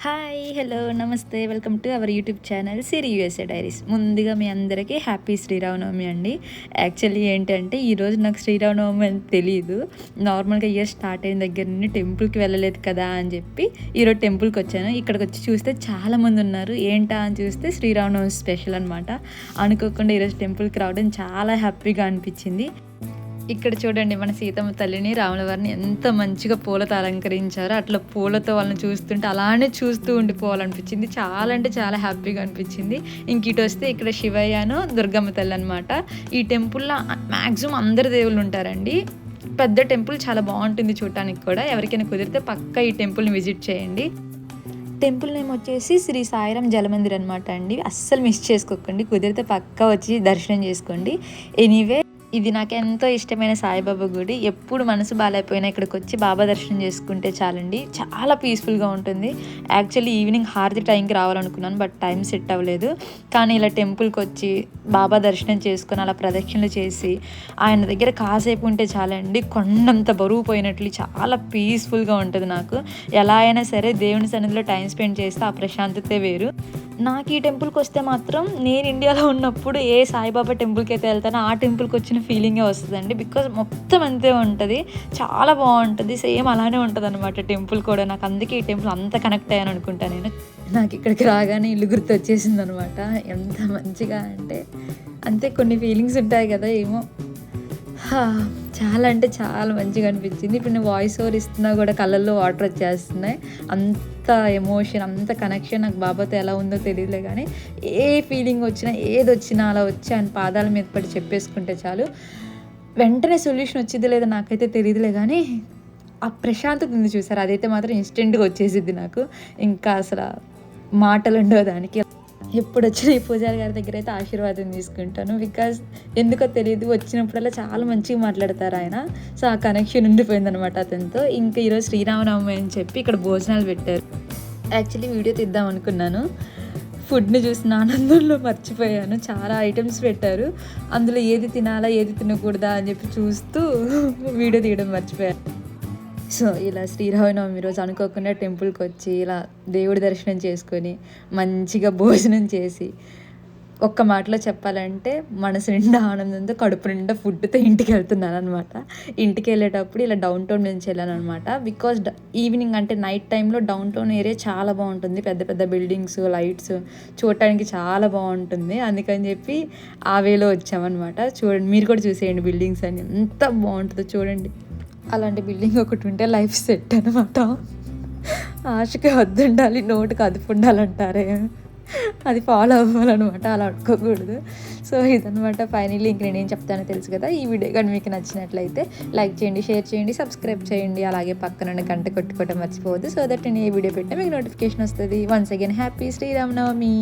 Hi hello నమస్తే welcome to our YouTube channel Siri USA diaries. ముందుగా మీ అందరికీ happy Sri Rama Navami అండి. యాక్చువల్లీ ఏంటంటే ఈరోజు నాకు శ్రీరామనవమి అని తెలియదు. నార్మల్గా ఇయర్ స్టార్ట్ అయిన దగ్గర నుండి టెంపుల్కి వెళ్ళలేదు కదా అని చెప్పి ఈరోజు టెంపుల్కి వచ్చాను. ఇక్కడికి వచ్చి చూస్తే చాలామంది ఉన్నారు. ఏంటా అని చూస్తే శ్రీరామనవమి స్పెషల్ అనమాట. అనుకోకుండా ఈరోజు టెంపుల్కి రావడం చాలా హ్యాపీగా అనిపించింది. ఇక్కడ చూడండి, మన సీతమ్మ తల్లిని రాముల వారిని ఎంత మంచిగా పూలతో అలంకరించారో, అట్లా పూలతో వాళ్ళని చూస్తుంటే అలానే చూస్తూ ఉండిపోవాలనిపించింది. చాలా అంటే చాలా హ్యాపీగా అనిపించింది. ఇంక ఇటు వస్తే ఇక్కడ శివయ్యను దుర్గమ్మ తల్లి అనమాట. ఈ టెంపుల్లో మ్యాక్సిమం అందరు దేవుళ్ళు ఉంటారండి. పెద్ద టెంపుల్ చాలా బాగుంటుంది చూడటానికి కూడా. ఎవరికైనా కుదిరితే పక్కా ఈ టెంపుల్ని విజిట్ చేయండి. టెంపుల్ నేమ్ వచ్చేసి శ్రీ సాయిరాం జలమందిర్ అనమాట అండి. అస్సలు మిస్ చేసుకోకండి. కుదిరితే పక్కా వచ్చి దర్శనం చేసుకోండి. ఎనీవే, ఇది నాకు ఎంతో ఇష్టమైన సాయిబాబా గుడి. ఎప్పుడు మనసు బాగాలేకపోయినా ఇక్కడికి వచ్చి బాబా దర్శనం చేసుకుంటే చాలండి, చాలా పీస్ఫుల్గా ఉంటుంది. యాక్చువల్లీ ఈవినింగ్ హారతి టైంకి రావాలనుకున్నాను, బట్ టైం సెట్ అవ్వలేదు. కానీ ఇలా టెంపుల్కి వచ్చి బాబా దర్శనం చేసుకొని అలా ప్రదక్షిణలు చేసి ఆయన దగ్గర కాసేపు ఉంటే చాలండి, కొండంత బరువు పోయినట్లు చాలా పీస్ఫుల్గా ఉంటుంది. నాకు ఎలా అయినా సరే దేవుని సన్నిధిలో టైం స్పెండ్ చేస్తే ఆ ప్రశాంతతే వేరు. నాకు ఈ టెంపుల్కి వస్తే మాత్రం నేను ఇండియాలో ఉన్నప్పుడు ఏ సాయిబాబా టెంపుల్కి అయితే వెళ్తానో ఆ టెంపుల్కి వచ్చిన ఫీలింగే వస్తుందండి. బికాజ్ మొత్తం అంతే ఉంటుంది, చాలా బాగుంటుంది. సేమ్ అలానే ఉంటుంది అనమాట టెంపుల్ కూడా. నాకు అందుకే ఈ టెంపుల్ అంత కనెక్ట్ అయ్యాను అనుకుంటా నేను. నాకు ఇక్కడికి రాగానే ఇల్లు గుర్తు వచ్చేసింది అనమాట. ఎంత మంచిగా అంటే అంతే, కొన్ని ఫీలింగ్స్ ఉంటాయి కదా, ఏమో చాలా అంటే చాలా మంచిగా అనిపించింది. ఇప్పుడు నేను వాయిస్ ఓవర్ ఇస్తున్నా కూడా కళ్ళల్లో వాటర్ వచ్చేస్తున్నాయి. అంత ఎమోషన్, అంత కనెక్షన్ నాకు బాబాతో ఎలా ఉందో తెలియలే. కానీ ఏ ఫీలింగ్ వచ్చినా ఏది వచ్చినా అలా వచ్చి ఆయన పాదాల మీద పడి చెప్పేసుకుంటే చాలు, వెంటనే సొల్యూషన్ వచ్చింది లేదా నాకైతే తెలియదులే. కానీ ఆ ప్రశాంతత ఉంది చూసారు, అదైతే మాత్రం ఇన్స్టెంట్గా వచ్చేసిద్ది నాకు. ఇంకా అసలు మాటలు ఉండవు దానికి. ఎప్పుడు వచ్చిన ఈ పూజారి గారి దగ్గర అయితే ఆశీర్వాదం తీసుకుంటాను. బికాజ్ ఎందుకో తెలియదు, వచ్చినప్పుడల్లా చాలా మంచిగా మాట్లాడతారు ఆయన. సో ఆ కనెక్షన్ ఉండిపోయిందనమాట అతనితో. ఇంకా ఈరోజు శ్రీరామనవమి అని చెప్పి ఇక్కడ భోజనాలు పెట్టారు. యాక్చువల్లీ వీడియో తీద్దాం అనుకున్నాను, ఫుడ్ని చూసిన ఆనందంలో మర్చిపోయాను. చాలా ఐటమ్స్ పెట్టారు, అందులో ఏది తినాలా ఏది తినకూడదా అని చెప్పి చూస్తూ వీడియో తీయడం మర్చిపోయాను. సో ఇలా శ్రీరామనవమి రోజు అనుకోకుండా టెంపుల్కి వచ్చి ఇలా దేవుడి దర్శనం చేసుకొని మంచిగా భోజనం చేసి, ఒక్క మాటలో చెప్పాలంటే మనసు నిండా ఆనందంతో కడుపు నిండా ఫుడ్తో ఇంటికి వెళ్తున్నాను అనమాట. ఇంటికి వెళ్ళేటప్పుడు ఇలా డౌన్ టౌన్ నుంచి వెళ్ళాను అనమాట. బికాజ్ ఈవినింగ్ అంటే నైట్ టైంలో డౌన్ టౌన్ ఏరియా చాలా బాగుంటుంది. పెద్ద పెద్ద బిల్డింగ్స్, లైట్స్ చూడటానికి చాలా బాగుంటుంది. అందుకని చెప్పి ఆ వేలో వచ్చామన్నమాట. చూడండి, మీరు కూడా చూసేయండి బిల్డింగ్స్ అని ఎంత బాగుంటుందో చూడండి. అలాంటి బిల్డింగ్ ఒకటి ఉంటే లైఫ్ సెట్ అనమాట. ఆశకి వద్దుండాలి, నోటుకి అదుపు ఉండాలంటారే, అది ఫాలో అవ్వాలన్నమాట. అలా అనుకోకూడదు. సో ఇదనమాట ఫైనల్లీ. ఇంక నేనేం చెప్తానో తెలుసు కదా. ఈ వీడియో కానీ మీకు నచ్చినట్లయితే లైక్ చేయండి, షేర్ చేయండి, సబ్స్క్రైబ్ చేయండి. అలాగే పక్కన గంట కొట్టుకోవడం మర్చిపోవద్దు. సో దట్ నేను ఏ వీడియో పెట్టినా మీకు నోటిఫికేషన్ వస్తుంది. Once again happy Sri Rama Navami.